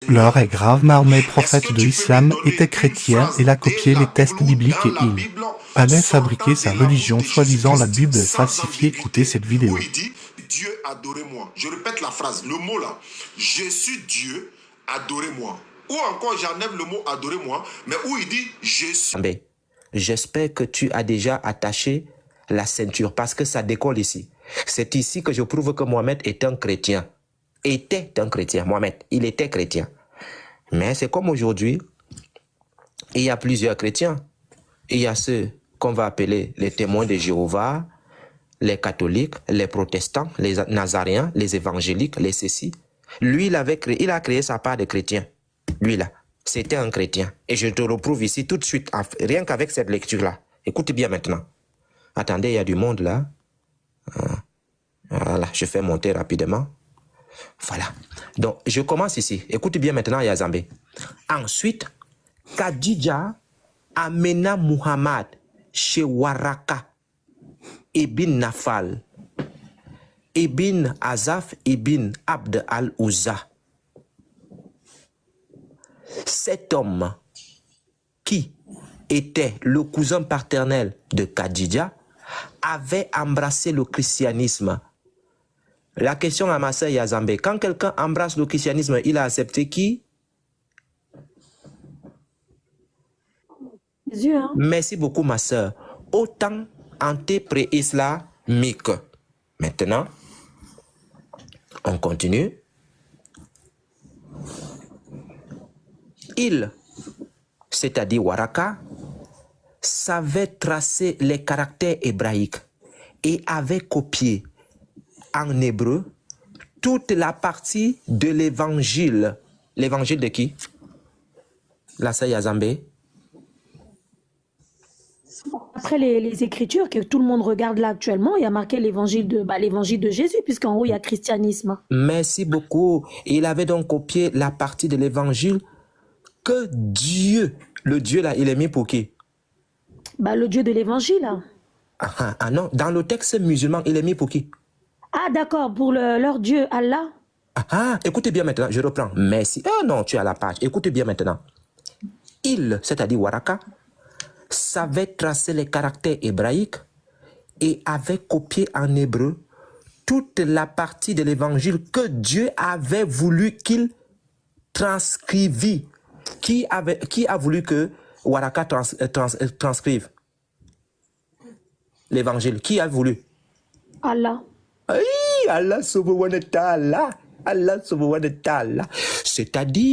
L'heure est grave, Mahomet, prophète de l'islam, était chrétien et a copié les textes bibliques et il allait fabriquer sa religion, soi-disant la Bible est falsifiée. Écoutez cette vidéo. Où il dit Dieu, adorez-moi. Je répète la phrase, le mot là. Je suis Dieu, adorez-moi. Ou encore, j'enlève le mot adorez-moi, mais où il dit je suis. J'espère que tu as déjà attaché la ceinture parce que ça décolle ici. C'est ici que je prouve que Mohamed est un chrétien. Était un chrétien, Mohamed. Il était chrétien. Mais c'est comme aujourd'hui, il y a plusieurs chrétiens. Il y a ceux qu'on va appeler les témoins de Jéhovah, les catholiques, les protestants, les nazaréens, les évangéliques, les ceci. Lui, il a créé sa part de chrétien. Lui là, c'était un chrétien. Et je te le prouve ici tout de suite, rien qu'avec cette lecture-là. Écoute bien maintenant. Attendez, il y a du monde là. Voilà, je fais monter rapidement. Voilà. Donc, je commence ici. Écoute bien maintenant, Yazambé. Ensuite, Khadija amena Muhammad chez Waraka ibn Nafal, ibn Azaf, ibn Abd al-Uzza. Cet homme qui était le cousin paternel de Khadija avait embrassé le christianisme. La question à ma sœur Yazambé, quand quelqu'un embrasse le christianisme, il a accepté qui? Jésus, hein? Merci beaucoup ma sœur. Autant anté-pré-islamique. Maintenant, on continue. Il, c'est-à-dire Waraka, savait tracer les caractères hébraïques et avait copié en hébreu toute la partie de l'évangile. L'évangile de qui? La sœur Yazambé. Après les Écritures que tout le monde regarde là actuellement, il y a marqué l'évangile de Jésus, puisqu'en haut, il y a christianisme. Merci beaucoup. Il avait donc copié la partie de l'évangile que Dieu, le Dieu là, il est mis pour qui? Le Dieu de l'évangile. Ah non, dans le texte musulman, il est mis pour qui? Ah d'accord, pour leur Dieu, Allah. Écoutez bien maintenant, je reprends. Merci. Ah non, tu es à la page. Écoutez bien maintenant. Il, c'est-à-dire Waraka, savait tracer les caractères hébraïques et avait copié en hébreu toute la partie de l'évangile que Dieu avait voulu qu'il transcrivît. Qui a voulu que Waraka transcrive l'évangile? Qui a voulu? Allah. Allah subhanahu wa ta'ala. Allah subhanahu wa ta'ala. C'est-à-dire